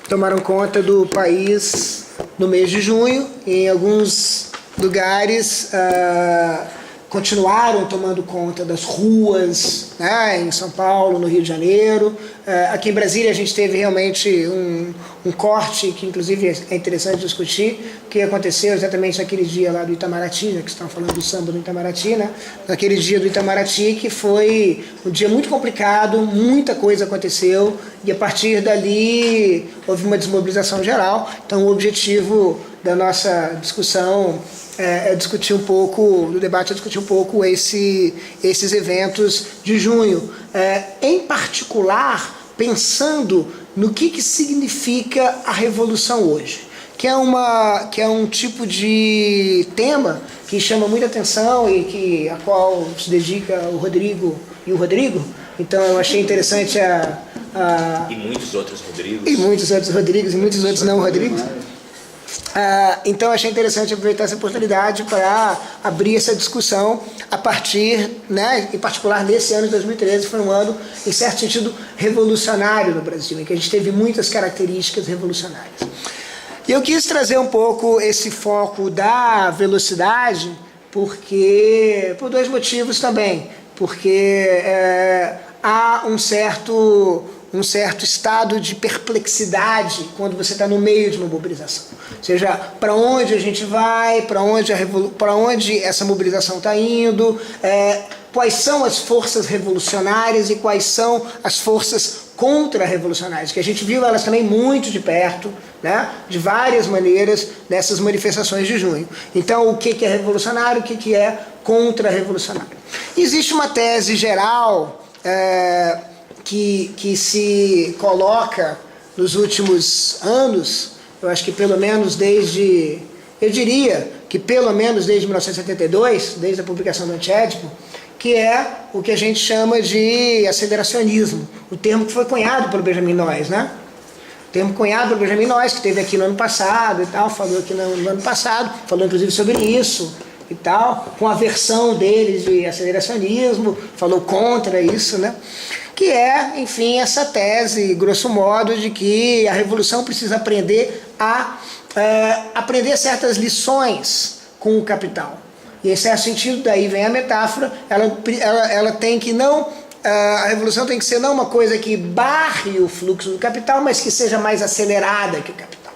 tomaram conta do país no mês de junho. Em alguns lugares continuaram tomando conta das ruas, né, em São Paulo, no Rio de Janeiro. Aqui em Brasília a gente teve realmente um corte, que inclusive é interessante discutir, que aconteceu exatamente naquele dia lá do Itamaraty, já que estão falando do samba do Itamaraty, né? Naquele dia do Itamaraty, que foi um dia muito complicado, muita coisa aconteceu, e a partir dali houve uma desmobilização geral. Então o objetivo da nossa discussão é discutir um pouco, do debate é discutir um pouco esses eventos de junho. Em particular, pensando no que significa a revolução hoje, que é um tipo de tema que chama muita atenção e a qual se dedica o Rodrigo e o Rodrigo. Então eu achei interessante E muitos outros Rodrigos. E muitos outros Rodrigos e muitos outros não Rodrigos. Então achei interessante aproveitar essa oportunidade para abrir essa discussão a partir, né, em particular nesse ano de 2013, foi um ano, em certo sentido, revolucionário no Brasil, em que a gente teve muitas características revolucionárias. E eu quis trazer um pouco esse foco da velocidade, por dois motivos também. Porque há um certo estado de perplexidade quando você está no meio de uma mobilização. Ou seja, para onde a gente vai, para onde essa mobilização está indo, quais são as forças revolucionárias e quais são as forças contra-revolucionárias, que a gente viu elas também muito de perto, né, de várias maneiras, nessas manifestações de junho. Então, o que é revolucionário, o que é contra-revolucionário? Existe uma tese geral que se coloca nos últimos anos, eu acho que pelo menos eu diria que pelo menos desde 1972, desde a publicação do Antiédipo, que é o que a gente chama de aceleracionismo, o termo que foi cunhado pelo Benjamin Noyes, né? O termo cunhado pelo Benjamin Noyes, que esteve aqui no ano passado e tal, falou aqui no ano passado, falou inclusive sobre isso e tal, com a versão dele de aceleracionismo, falou contra isso, né? Que é, enfim, essa tese, grosso modo, de que a revolução precisa aprender aprender certas lições com o capital. E em certo sentido, daí vem a metáfora, ela tem que não, a revolução tem que ser não uma coisa que barre o fluxo do capital, mas que seja mais acelerada que o capital.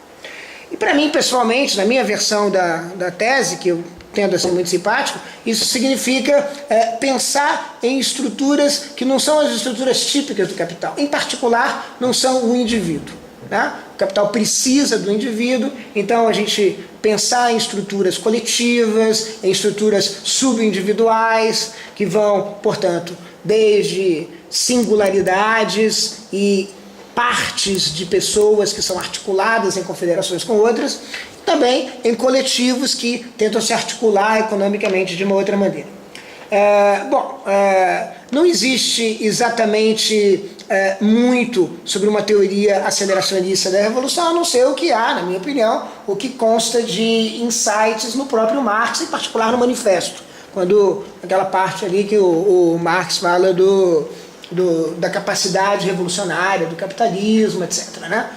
E para mim, pessoalmente, na minha versão da tese, que eu tendo a ser muito simpático, isso significa pensar em estruturas que não são as estruturas típicas do capital. Em particular, não são o indivíduo, né? O capital precisa do indivíduo, então a gente pensar em estruturas coletivas, em estruturas subindividuais, que vão, portanto, desde singularidades e partes de pessoas que são articuladas em confederações com outras, também em coletivos que tentam se articular economicamente de uma outra maneira. Não existe exatamente muito sobre uma teoria aceleracionista da revolução, a não ser o que há, na minha opinião, o que consta de insights no próprio Marx, em particular no Manifesto, quando aquela parte ali que o Marx fala da capacidade revolucionária, do capitalismo, etc., né?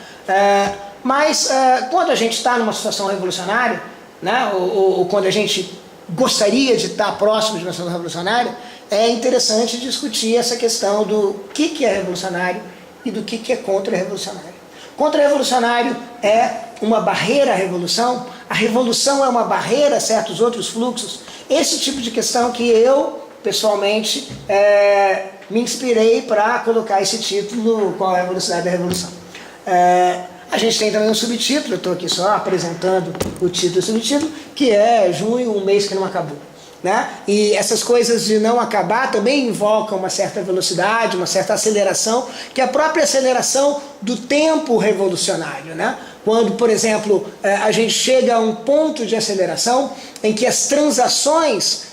Mas quando a gente está numa situação revolucionária, né, ou quando a gente gostaria de estar próximo de uma situação revolucionária, é interessante discutir essa questão do que é revolucionário e do que é contra-revolucionário. Contra-revolucionário é uma barreira à revolução, a revolução é uma barreira a certos outros fluxos. Esse tipo de questão que eu, pessoalmente, me inspirei para colocar esse título, Qual é a Velocidade da Revolução. A gente tem também um subtítulo, eu estou aqui só apresentando o título e o subtítulo, que é Junho, um mês que não acabou. Né? E essas coisas de não acabar também invocam uma certa velocidade, uma certa aceleração, que é a própria aceleração do tempo revolucionário. Né? Quando, por exemplo, a gente chega a um ponto de aceleração em que as transações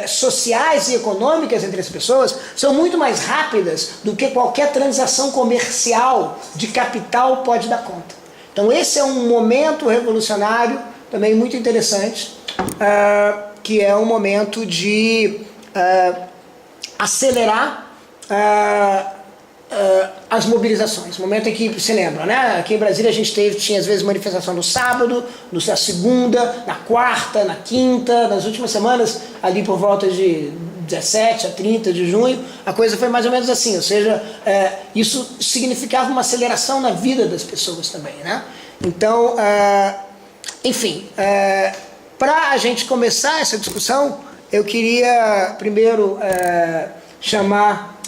sociais e econômicas entre as pessoas são muito mais rápidas do que qualquer transação comercial de capital pode dar conta. Então esse é um momento revolucionário também muito interessante, que é um momento de acelerar as mobilizações, o momento em que, se lembra, né? Aqui em Brasília a gente tinha às vezes manifestação no sábado, na segunda, na quarta, na quinta, nas últimas semanas, ali por volta de 17 a 30 de junho, a coisa foi mais ou menos assim, ou seja, isso significava uma aceleração na vida das pessoas também, né? Então, enfim, para a gente começar essa discussão, eu queria primeiro chamar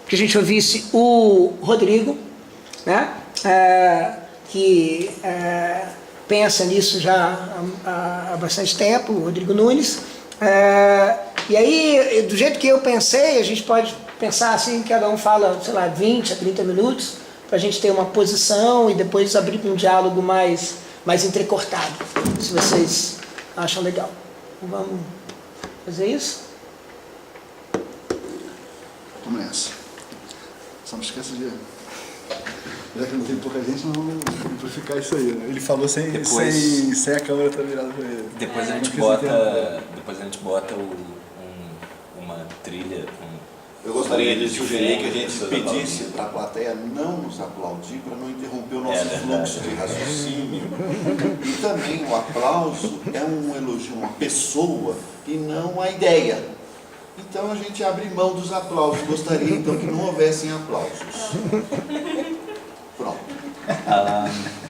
que a gente ouvisse o Rodrigo, né? Que pensa nisso já há bastante tempo, o Rodrigo Nunes. E aí, do jeito que eu pensei, a gente pode pensar assim, cada um fala, sei lá, 20 a 30 minutos, para a gente ter uma posição e depois abrir para um diálogo mais entrecortado, se vocês acham legal. Vamos fazer isso? Vamos nessa. Só não esqueça de... Já que não tem pouca gente, nós vamos amplificar isso aí, né? Ele falou sem a câmera estar virada para ele. Depois a gente bota uma trilha. Eu gostaria de sugerir que a gente pedisse para a plateia não nos aplaudir, para não interromper o nosso fluxo de raciocínio. E também o aplauso é um elogio a uma pessoa e não a ideia. Então a gente abre mão dos aplausos. Gostaria então que não houvessem aplausos.